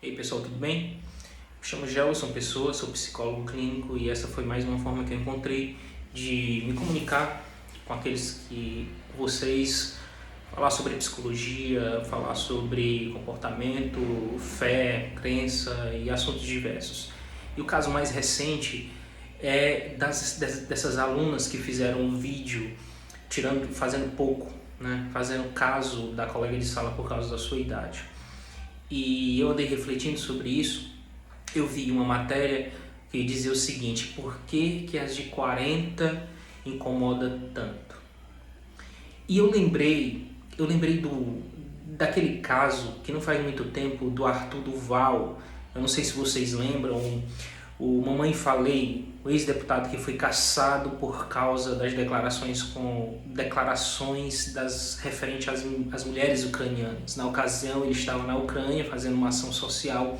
E aí pessoal, tudo bem? Me chamo Gelson Pessoa, sou psicólogo clínico e essa foi mais uma forma que eu encontrei de me comunicar com aqueles que vocês, falar sobre psicologia, falar sobre comportamento, fé, crença e assuntos diversos. E o caso mais recente é dessas alunas que fizeram um vídeo fazendo pouco, né? Fazendo caso da colega de sala por causa da sua idade. E eu andei refletindo sobre isso. Eu vi uma matéria que dizia o seguinte: por que as de 40 incomoda tanto? E eu lembrei daquele caso que não faz muito tempo do Arthur Duval. Eu não sei se vocês lembram, o Mamãe Falei, o ex-deputado que foi cassado por causa das declarações referentes às mulheres ucranianas. Na ocasião ele estava na Ucrânia fazendo uma ação social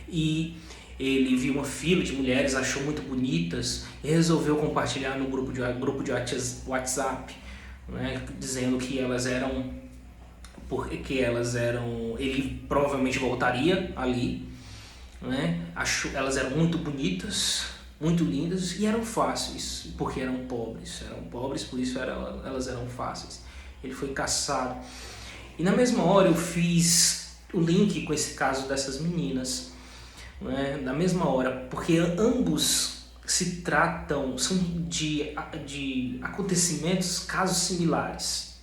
e ele viu uma fila de mulheres, achou muito bonitas e resolveu compartilhar no grupo de WhatsApp, né, dizendo que elas eram, ele provavelmente voltaria ali, né? Elas eram muito bonitas, muito lindas e eram fáceis, porque eram pobres, por isso elas eram fáceis. Ele foi caçado. E na mesma hora eu fiz o link com esse caso dessas meninas, né? Na mesma hora, porque ambos são de acontecimentos, casos similares.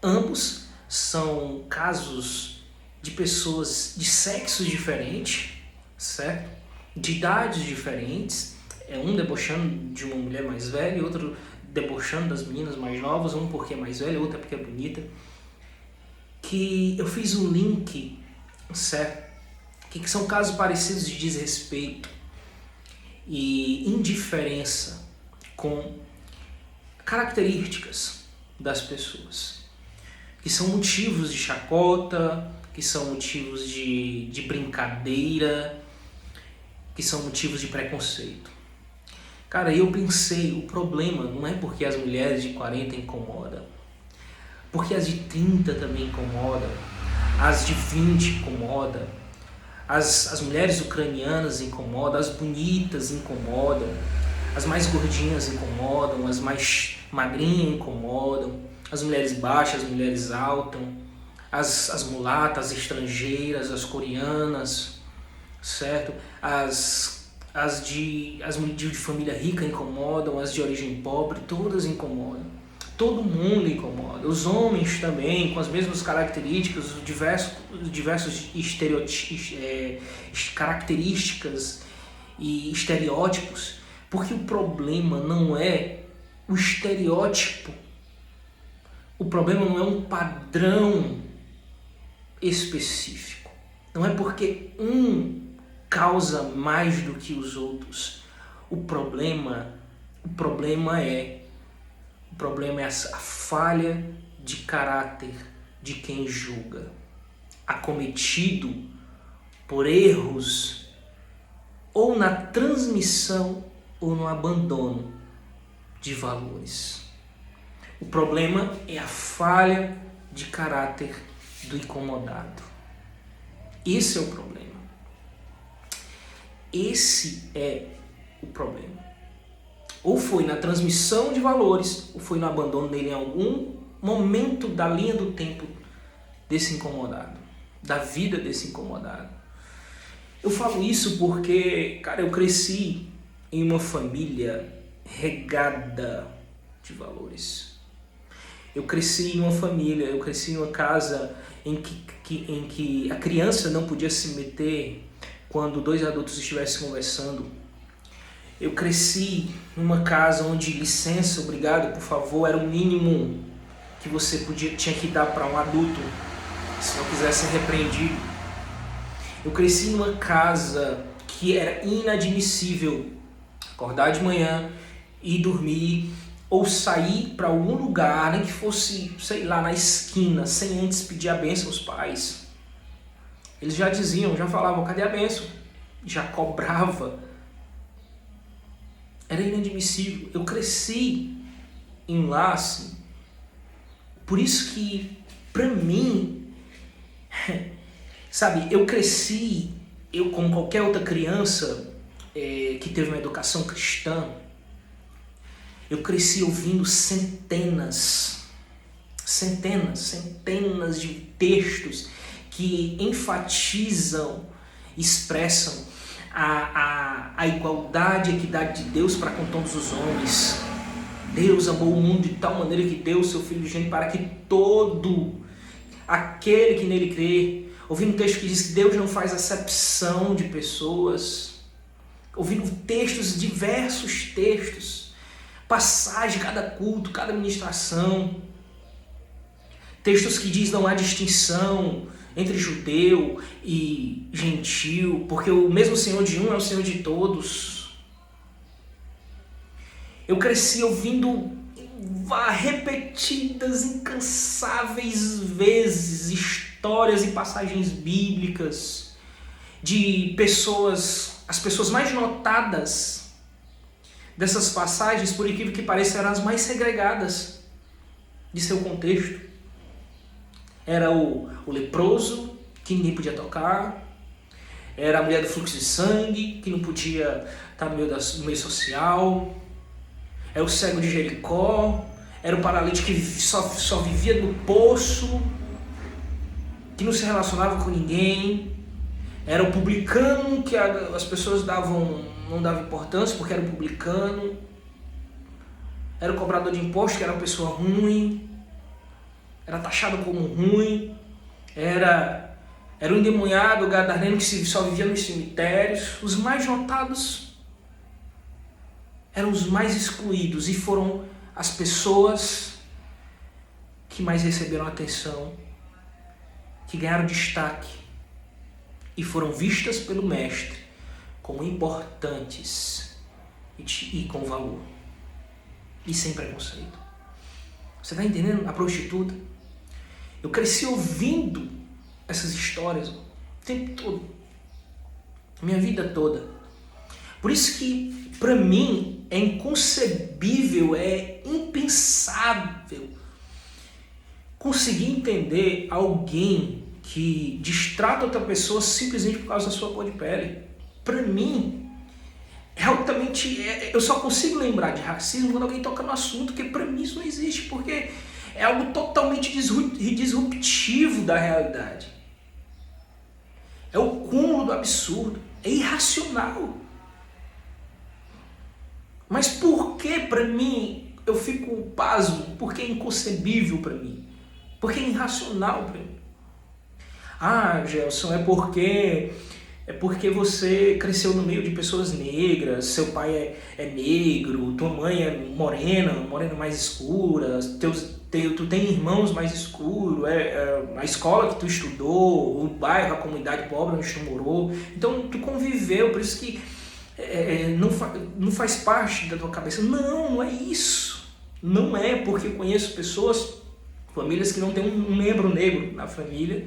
Ambos são casos de pessoas de sexos diferentes, certo? De idades diferentes, um debochando de uma mulher mais velha e outro debochando das meninas mais novas, um porque é mais velha, outra porque é bonita. Que eu fiz um link, certo? Que são casos parecidos de desrespeito e indiferença com características das pessoas, que são motivos de chacota, que são motivos de brincadeira, que são motivos de preconceito. Cara, eu pensei, o problema não é porque as mulheres de 40 incomodam, porque as de 30 também incomodam, as de 20 incomodam, as mulheres ucranianas incomodam, as bonitas incomodam, as mais gordinhas incomodam, as mais magrinhas incomodam, as mulheres baixas, as mulheres altas, as mulatas, as estrangeiras, as coreanas, certo? As de família rica incomodam, as de origem pobre, todas incomodam. Todo mundo incomoda. Os homens também, com as mesmas características, diversos características e estereótipos, porque o problema não é o estereótipo, o problema não é um padrão específico. Não é porque um causa mais do que os outros. O problema é a falha de caráter de quem julga, acometido por erros ou na transmissão ou no abandono de valores. O problema é a falha de caráter do incomodado. Esse é o problema. Esse é o problema. Ou foi na transmissão de valores, ou foi no abandono dele em algum momento da linha do tempo desse incomodado, da vida desse incomodado. Eu falo isso porque, cara, eu cresci em uma família regada de valores. Eu cresci em uma casa em que a criança não podia se meter quando dois adultos estivessem conversando. Eu cresci numa casa onde licença, obrigado, por favor, era o mínimo que você tinha que dar para um adulto, se não quisesse ser repreendido. Eu cresci numa casa que era inadmissível acordar de manhã e dormir ou sair para algum lugar, nem que fosse, sei lá, na esquina, sem antes pedir a bênção aos pais. Eles já falavam, cadê a bênção? Já cobrava. Era inadmissível. Eu cresci em um lar assim. Por isso que, pra mim, Sabe, eu cresci, eu como qualquer outra criança que teve uma educação cristã, eu cresci ouvindo centenas de textos que enfatizam, expressam a igualdade e equidade de Deus para com todos os homens. Deus amou o mundo de tal maneira que deu o seu Filho unigênito para que todo aquele que nele crê. Ouvindo um texto que diz que Deus não faz acepção de pessoas. Ouvindo textos, diversos textos, passagem, cada culto, cada ministração. Textos que diz não há distinção entre judeu e gentil, porque o mesmo Senhor de um é o Senhor de todos. Eu cresci ouvindo repetidas, incansáveis vezes histórias e passagens bíblicas de pessoas, as pessoas mais notadas dessas passagens, por incrível que pareça, eram as mais segregadas de seu contexto. Era o leproso, que ninguém podia tocar. Era a mulher do fluxo de sangue, que não podia estar no meio social. Era o cego de Jericó. Era o paralítico que só vivia no poço, que não se relacionava com ninguém. Era o publicano, que as pessoas não davam importância porque era o publicano. Era o cobrador de impostos, que era uma pessoa ruim. Era taxado como ruim. Era o endemoniado, o gadareno, que só vivia nos cemitérios. Os mais notados eram os mais excluídos e foram as pessoas que mais receberam atenção, que ganharam destaque e foram vistas pelo mestre como importantes e com valor e sem preconceito. Você está entendendo? A prostituta. Eu cresci ouvindo essas histórias o tempo todo, minha vida toda. Por isso que, para mim, é inconcebível, é impensável conseguir entender alguém que destrata outra pessoa simplesmente por causa da sua cor de pele. Para mim, é altamente... eu só consigo lembrar de racismo quando alguém toca no assunto, que para mim isso não existe, porque é algo totalmente disruptivo da realidade. É o cúmulo do absurdo, é irracional. Mas por que para mim eu fico pasmo? Porque é inconcebível para mim. Porque é irracional para mim. Ah, Gelson, é porque você cresceu no meio de pessoas negras, seu pai é negro, tua mãe é morena mais escura, tu tem irmãos mais escuros, a escola que tu estudou, o bairro, a comunidade pobre onde tu morou, então tu conviveu, por isso que não faz parte da tua cabeça. Não é isso. Não é, porque eu conheço famílias que não tem um membro negro na família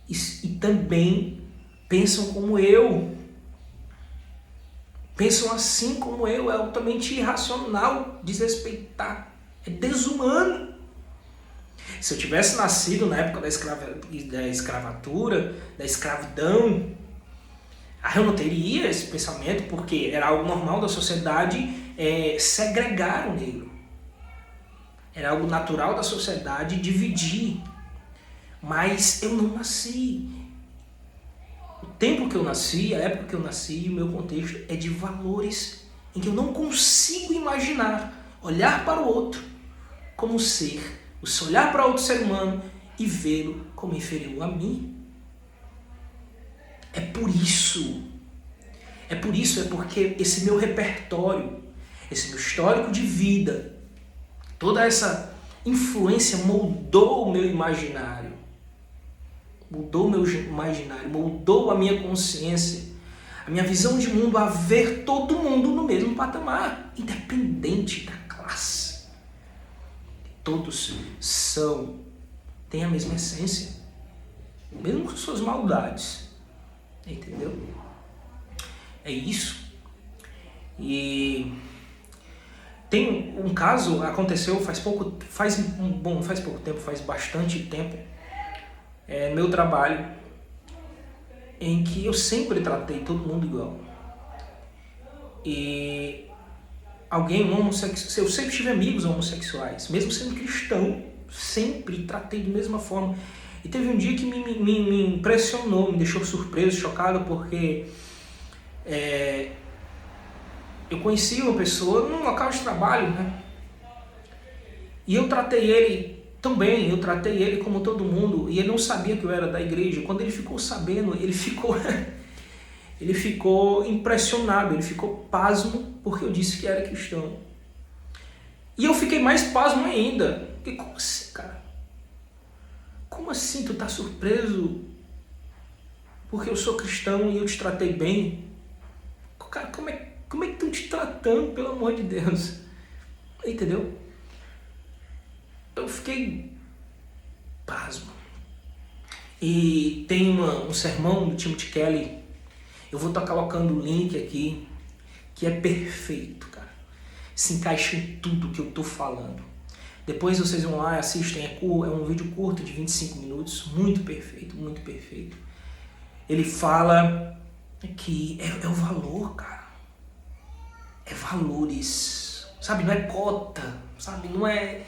e também pensam como eu. Pensam assim como eu. É altamente irracional desrespeitar. É desumano. Se eu tivesse nascido na época da escravatura, da escravidão, eu não teria esse pensamento, porque era algo normal da sociedade segregar o negro. Era algo natural da sociedade dividir. Mas eu não nasci. O tempo que eu nasci, a época que eu nasci, o meu contexto é de valores em que eu não consigo imaginar olhar para o outro como ser, olhar para outro ser humano e vê-lo como inferior a mim. É porque esse meu repertório, esse meu histórico de vida, toda essa influência moldou o meu imaginário. Moldou a minha consciência, a minha visão de mundo, a ver todo mundo no mesmo patamar, independente da classe. Todos têm a mesma essência, mesmo com suas maldades. Entendeu? É isso. E tem um caso, aconteceu faz bastante tempo, no meu trabalho. em que eu sempre tratei todo mundo igual. E um homossexual, eu sempre tive amigos homossexuais, mesmo sendo cristão, sempre tratei da mesma forma. E teve um dia que me impressionou, me deixou surpreso, chocado, porque eu conheci uma pessoa num local de trabalho, né? E eu tratei ele também, eu tratei ele como todo mundo, e ele não sabia que eu era da igreja. Quando ele ficou sabendo, ele ficou impressionado, ele ficou pasmo porque eu disse que era cristão. E eu fiquei mais pasmo ainda. Porque como assim, cara? Como assim tu tá surpreso porque eu sou cristão e eu te tratei bem? Cara, como é que estão te tratando, pelo amor de Deus? Entendeu? Eu fiquei pasmo. E tem um sermão do Timothy Kelly, eu vou estar colocando o link aqui, que é perfeito, cara. Se encaixa em tudo que eu tô falando. Depois vocês vão lá e assistem, é um vídeo curto de 25 minutos, muito perfeito, muito perfeito. Ele fala que é o valor, cara. É valores, sabe? Não é cota, sabe? Não é...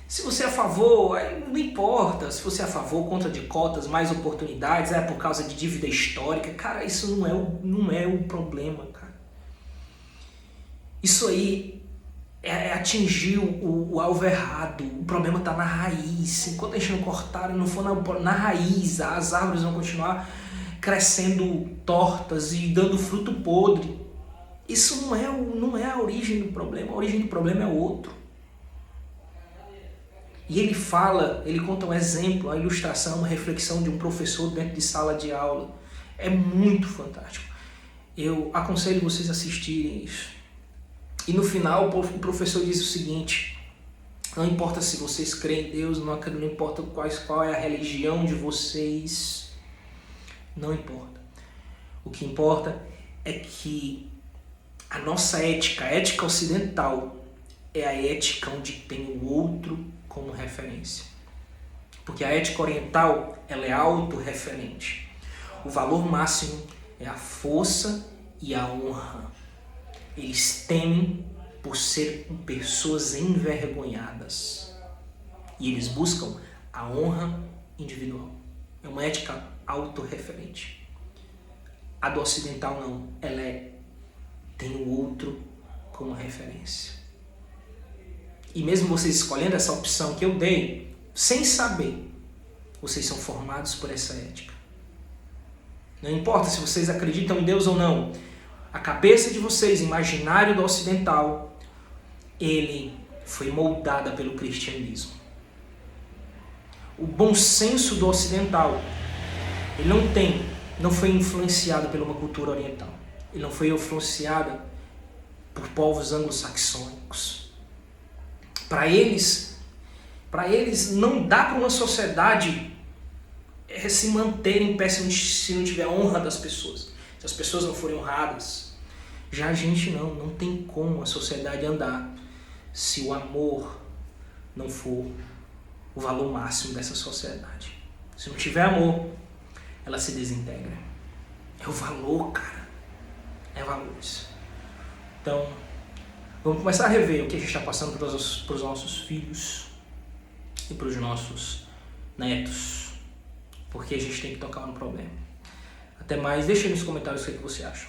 Se você é a favor, não importa se você é a favor, contra de cotas, mais oportunidades, é por causa de dívida histórica. Cara, isso não é o problema, cara. Isso aí é atingir o alvo errado. O problema está na raiz. Enquanto a gente não cortar e não for na raiz, as árvores vão continuar crescendo tortas e dando fruto podre. Isso não é a origem do problema. A origem do problema é outro. E ele conta um exemplo, uma ilustração, uma reflexão de um professor dentro de sala de aula. É muito fantástico. Eu aconselho vocês a assistirem isso. E no final o professor diz o seguinte: não importa se vocês creem em Deus, não importa qual é a religião de vocês, não importa. O que importa é que a nossa ética, a ética ocidental, é a ética onde tem o outro como referência. Porque a ética oriental, ela é autorreferente. O valor máximo é a força e a honra. Eles temem por ser pessoas envergonhadas. E eles buscam a honra individual. É uma ética autorreferente. A do ocidental não. Ela tem o outro como referência. E mesmo vocês escolhendo essa opção que eu dei, sem saber, vocês são formados por essa ética. Não importa se vocês acreditam em Deus ou não, a cabeça de vocês, imaginário do ocidental, ele foi moldada pelo cristianismo. O bom senso do ocidental, ele não foi influenciado por uma cultura oriental. Ele não foi influenciado por povos anglo-saxônicos. Para eles não dá para uma sociedade se manter em pé se não tiver honra das pessoas. Se as pessoas não forem honradas. Já a gente não tem como a sociedade andar se o amor não for o valor máximo dessa sociedade. Se não tiver amor, ela se desintegra. É o valor, cara. É valores. Então, vamos começar a rever o que a gente está passando para os nossos filhos e para os nossos netos, porque a gente tem que tocar no problema. Até mais, deixa aí nos comentários o que você acha.